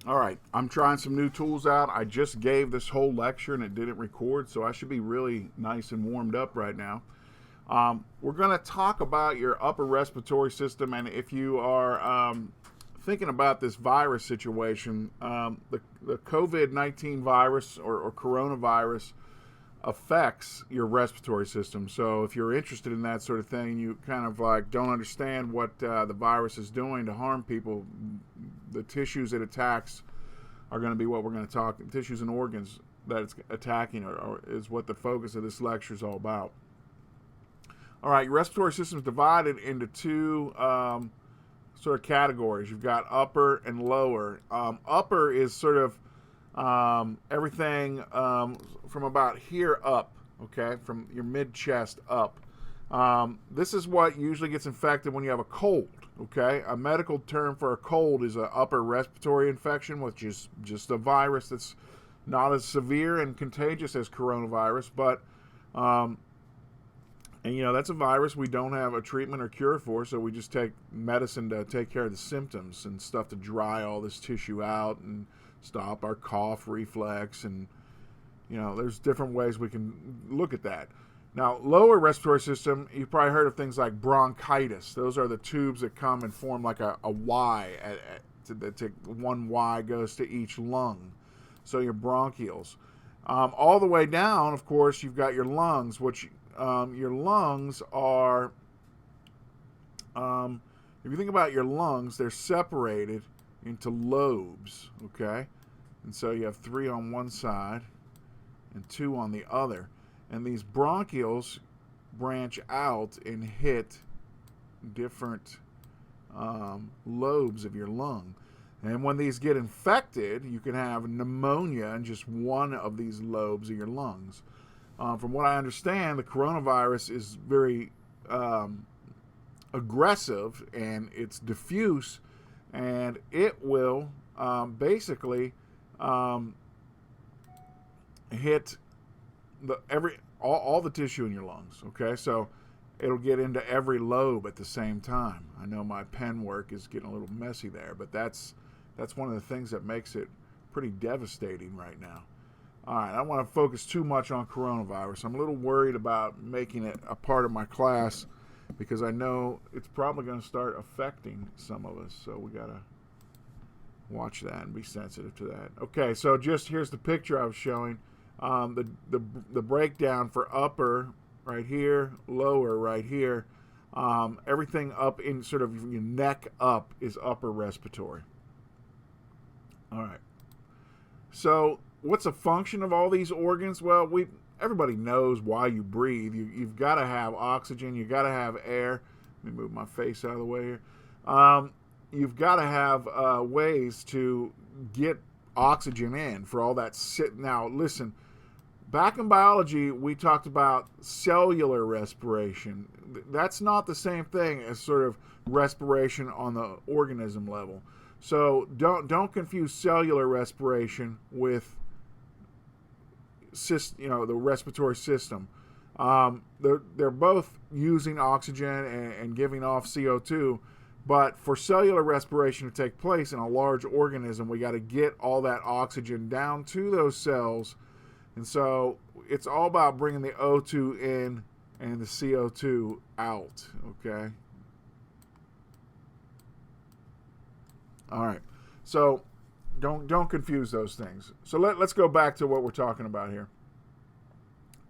All right, I'm trying some new tools out. I just gave this whole lecture and it didn't record, so I should be really nice and warmed up right now. We're going to talk about your upper respiratory system, and if you are thinking about this virus situation, the COVID-19 virus or coronavirus affects your respiratory system. So if you're interested in that sort of thing, you kind of like don't understand what the virus is doing to harm people, the tissues it attacks are going to be what we're going to talk. Tissues and organs that it's attacking is what the focus of this lecture is all about. All right, your respiratory system is divided into two sort of categories. You've got upper and lower. Upper is sort of everything from about here up, okay, from your mid-chest up. This is what usually gets infected when you have a cold, okay? A medical term for a cold is an upper respiratory infection, which is just a virus that's not as severe and contagious as coronavirus, but and you know, that's a virus we don't have a treatment or cure for, so we just take medicine to take care of the symptoms and stuff to dry all this tissue out and stop our cough reflex. And you know, there's different ways we can look at that. Now, lower respiratory system, you've probably heard of things like bronchitis. Those are the tubes that come and form like a Y. One Y goes to each lung. So your bronchioles. All the way down, of course, you've got your lungs, which your lungs are, if you think about your lungs, they're separated into lobes, okay? And so you have 3 on one side and 2 on the other. And these bronchioles branch out and hit different lobes of your lung. And when these get infected, you can have pneumonia in just one of these lobes of your lungs. From what I understand, the coronavirus is very aggressive and it's diffuse, and it will basically hit all the tissue in your lungs. Okay, so it'll get into every lobe at the same time. I know my pen work is getting a little messy there, but that's one of the things that makes it pretty devastating right now. All right, I don't want to focus too much on coronavirus. I'm a little worried about making it a part of my class because I know it's probably going to start affecting some of us. So we got to watch that and be sensitive to that. Okay, so just here's the picture I was showing. The breakdown for upper right here, lower right here. Everything up in sort of your neck up is upper respiratory. All right. So what's a function of all these organs? Well, everybody knows why you breathe. You've got to have oxygen. You've got to have air. Let me move my face out of the way here. You've got to have ways to get oxygen in for all that Now, listen, back in biology, we talked about cellular respiration. That's not the same thing as sort of respiration on the organism level. So don't confuse cellular respiration with the respiratory system. They're both using oxygen and giving off CO2, but for cellular respiration to take place in a large organism, we got to get all that oxygen down to those cells, and so it's all about bringing the O2 in and the CO2 out. Okay. All right. So don't confuse those things. So let's go back to what we're talking about here.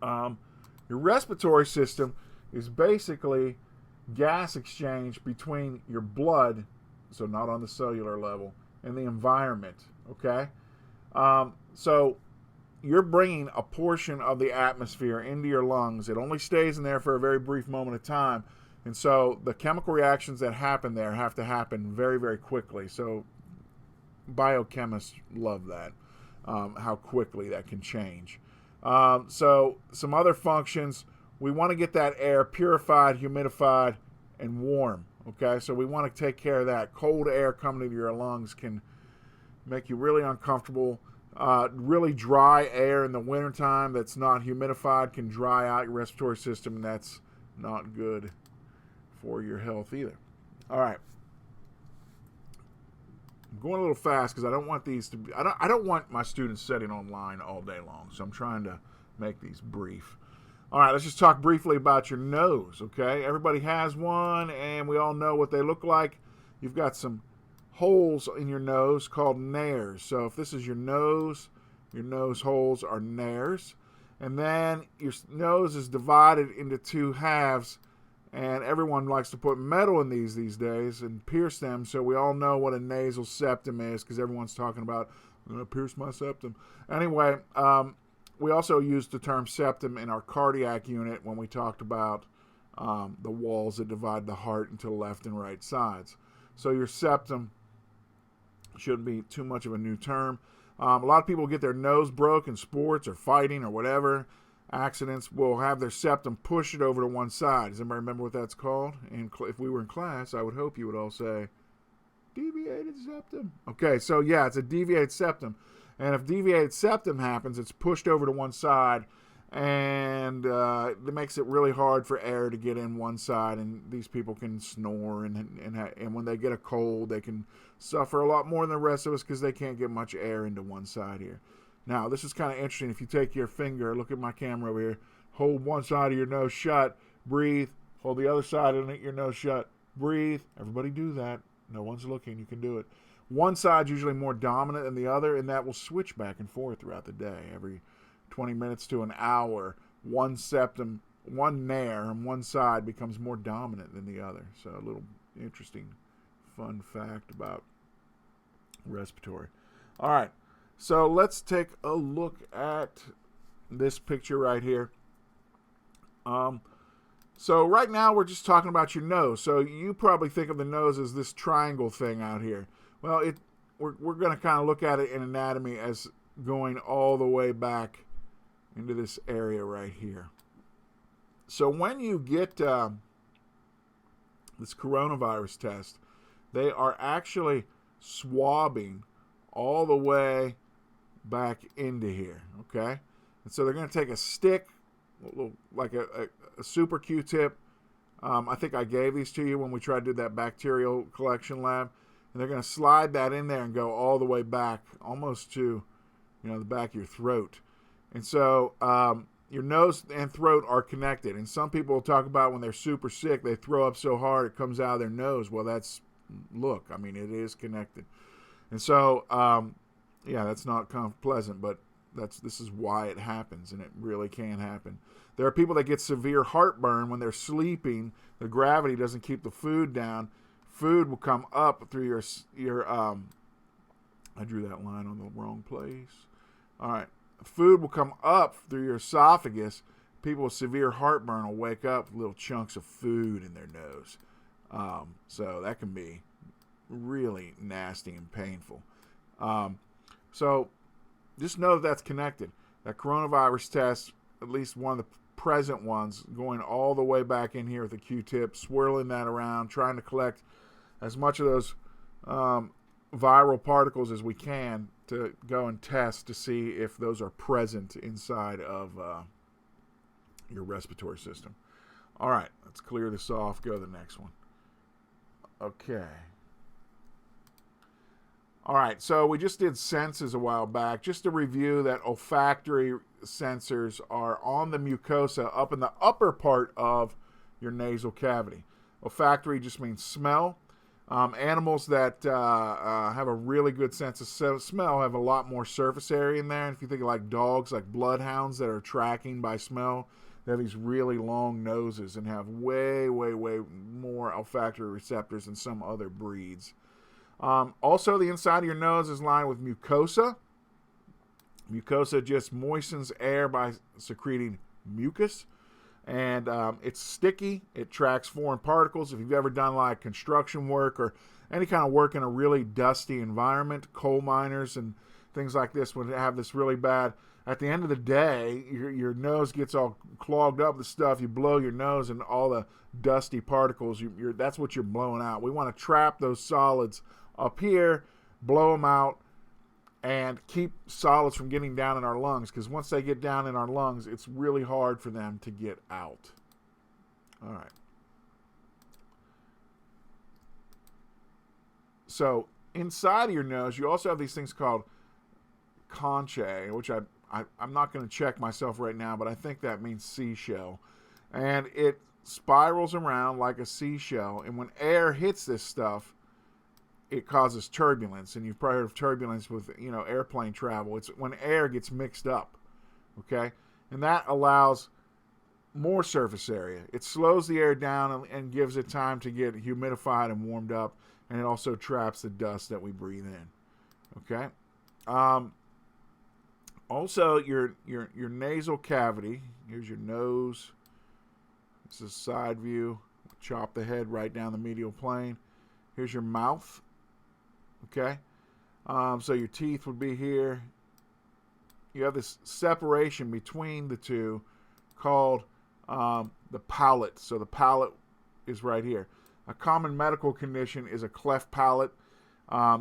Your respiratory system is basically gas exchange between your blood, so not on the cellular level, and the environment, okay? So you're bringing a portion of the atmosphere into your lungs. It only stays in there for a very brief moment of time. And so the chemical reactions that happen there have to happen very, very quickly. So biochemists love that, how quickly that can change. So some other functions, we want to get that air purified, humidified, and warm. Okay, so we want to take care of that. Cold air coming into your lungs can make you really uncomfortable. Really dry air in the wintertime that's not humidified can dry out your respiratory system, and that's not good for your health either. All right. I'm going a little fast because I don't want these to be, I don't want my students sitting online all day long, so I'm trying to make these brief. All right, let's just talk briefly about your nose, okay? Everybody has one, and we all know what they look like. You've got some holes in your nose called nares. So if this is your nose holes are nares. And then your nose is divided into two halves, and everyone likes to put metal in these days and pierce them, so we all know what a nasal septum is because everyone's talking about, I'm going to pierce my septum. Anyway, we also used the term septum in our cardiac unit when we talked about the walls that divide the heart into the left and right sides. So your septum shouldn't be too much of a new term. A lot of people get their nose broke in sports or fighting or whatever. Accidents will have their septum push it over to one side. Does anybody remember what that's called? And if we were in class, I would hope you would all say, deviated septum. Okay, so yeah, it's a deviated septum. And if deviated septum happens, it's pushed over to one side, and it makes it really hard for air to get in one side, and these people can snore, and when they get a cold, they can suffer a lot more than the rest of us because they can't get much air into one side here. Now, this is kind of interesting. If you take your finger, look at my camera over here, hold one side of your nose shut, breathe, hold the other side of your nose shut, breathe. Everybody do that. No one's looking. You can do it. One side's usually more dominant than the other, and that will switch back and forth throughout the day. Every 20 minutes to an hour, one septum, one nare on one side becomes more dominant than the other. So a little interesting, fun fact about respiratory. All right, so let's take a look at this picture right here. So right now we're just talking about your nose. So you probably think of the nose as this triangle thing out here. Well, we're going to kind of look at it in anatomy as going all the way back into this area right here. So when you get this coronavirus test, they are actually swabbing all the way back into here, okay? And so they're going to take a stick, like a super Q-tip. I think I gave these to you when we tried to do that bacterial collection lab. And they're going to slide that in there and go all the way back, almost to, the back of your throat. And so your nose and throat are connected. And some people will talk about when they're super sick, they throw up so hard it comes out of their nose. Well, it is connected. And so, that's not kind of pleasant, but this is why it happens, and it really can happen. There are people that get severe heartburn when they're sleeping. The gravity doesn't keep the food down. Food will come up through your I drew that line on the wrong place. All right. Food will come up through your esophagus. People with severe heartburn will wake up with little chunks of food in their nose. So that can be really nasty and painful. So just know that's connected. That coronavirus test, at least one of the present ones, going all the way back in here with a Q-tip, swirling that around, trying to collect as much of those viral particles as we can to go and test to see if those are present inside of your respiratory system. All right, let's clear this off. Go to the next one. Okay. All right, so we just did senses a while back. Just to review that olfactory sensors are on the mucosa up in the upper part of your nasal cavity. Olfactory just means smell. Animals that have a really good sense of smell have a lot more surface area in there. And if you think of like dogs, like bloodhounds that are tracking by smell, they have these really long noses and have way, way, way more olfactory receptors than some other breeds. Also, the inside of your nose is lined with mucosa. Mucosa just moistens air by secreting mucus. And it's sticky. It tracks foreign particles. If you've ever done like construction work or any kind of work in a really dusty environment, coal miners and things like this would have this really bad. At the end of the day, your nose gets all clogged up with stuff. You blow your nose and all the dusty particles, that's what you're blowing out. We want to trap those solids up here, blow them out, and keep solids from getting down in our lungs, because once they get down in our lungs, it's really hard for them to get out. All right. So inside of your nose, you also have these things called conchae, which I'm not going to check myself right now, but I think that means seashell. And it spirals around like a seashell. And when air hits this stuff, it causes turbulence. And you've probably heard of turbulence with, airplane travel. It's when air gets mixed up. Okay? And that allows more surface area. It slows the air down and gives it time to get humidified and warmed up. And it also traps the dust that we breathe in. Okay? Also, your nasal cavity. Here's your nose. This is side view. Chop the head right down the medial plane. Here's your mouth. Okay? So your teeth would be here. You have this separation between the two called the palate. So the palate is right here. A common medical condition is a cleft palate.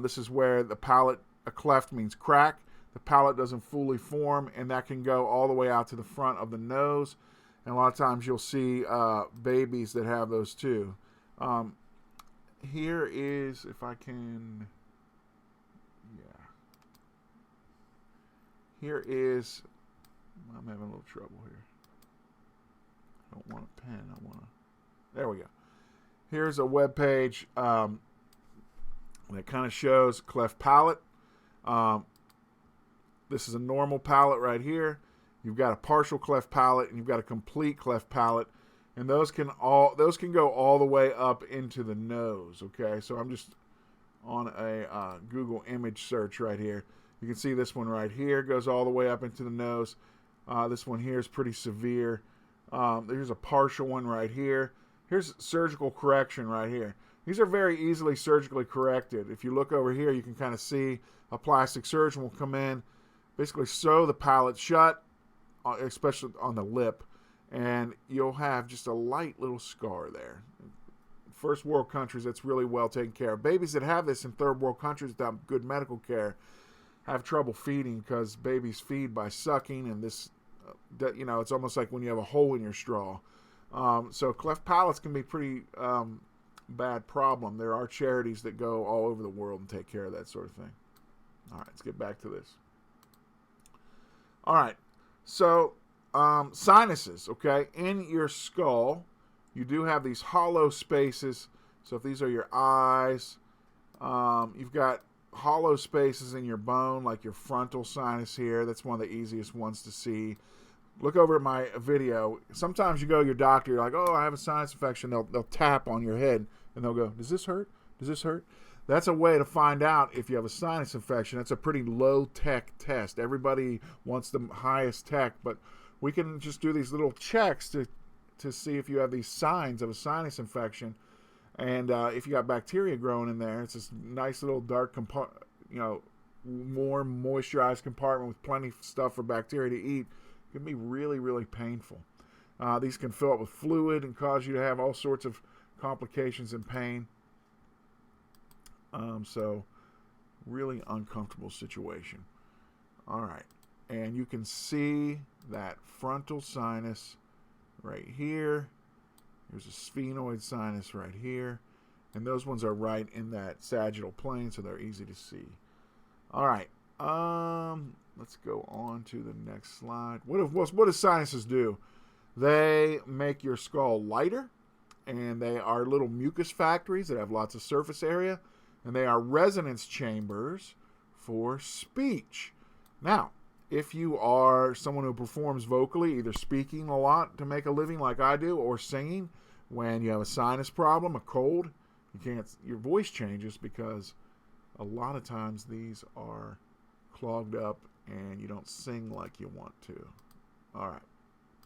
This is where the palate, a cleft means crack. The palate doesn't fully form, and that can go all the way out to the front of the nose. And a lot of times you'll see babies that have those too. Here is, if I can, here is, I'm having a little trouble here. I don't want a pen, there we go. Here's a web page that kind of shows cleft palate. This is a normal palate right here. You've got a partial cleft palate and you've got a complete cleft palate, and those can go all the way up into the nose. Okay, so I'm just on a Google image search right here. You can see this one right here goes all the way up into the nose. This one here is pretty severe. There's a partial one right here. Here's surgical correction right here. These are very easily surgically corrected. If you look over here, you can kind of see a plastic surgeon will come in, basically sew the palate shut, especially on the lip, and you'll have just a light little scar there. First world countries, that's really well taken care of. Babies that have this in third world countries without good medical care have trouble feeding because babies feed by sucking, and this, it's almost like when you have a hole in your straw. So cleft palates can be pretty bad problem. There are charities that go all over the world and take care of that sort of thing. All right, let's get back to this. All right, so sinuses, okay? In your skull, you do have these hollow spaces. So if these are your eyes, you've got hollow spaces in your bone, like your frontal sinus here. That's one of the easiest ones to see. Look over at my video. Sometimes you go to your doctor, you're like, oh, I have a sinus infection. They'll tap on your head, and they'll go, does this hurt? Does this hurt? That's a way to find out if you have a sinus infection. That's a pretty low-tech test. Everybody wants the highest tech, but we can just do these little checks to see if you have these signs of a sinus infection. And if you got bacteria growing in there, it's this nice little dark, warm, moisturized compartment with plenty of stuff for bacteria to eat. It can be really, really painful. These can fill up with fluid and cause you to have all sorts of complications and pain. So really uncomfortable situation. All right. And you can see that frontal sinus right here. There's a sphenoid sinus right here. And those ones are right in that sagittal plane, so they're easy to see. All right. Let's go on to the next slide. What do sinuses do? They make your skull lighter, and they are little mucus factories that have lots of surface area, and they are resonance chambers for speech. Now, if you are someone who performs vocally, either speaking a lot to make a living like I do, or singing, when you have a sinus problem, a cold, your voice changes because a lot of times these are clogged up and you don't sing like you want to. All right.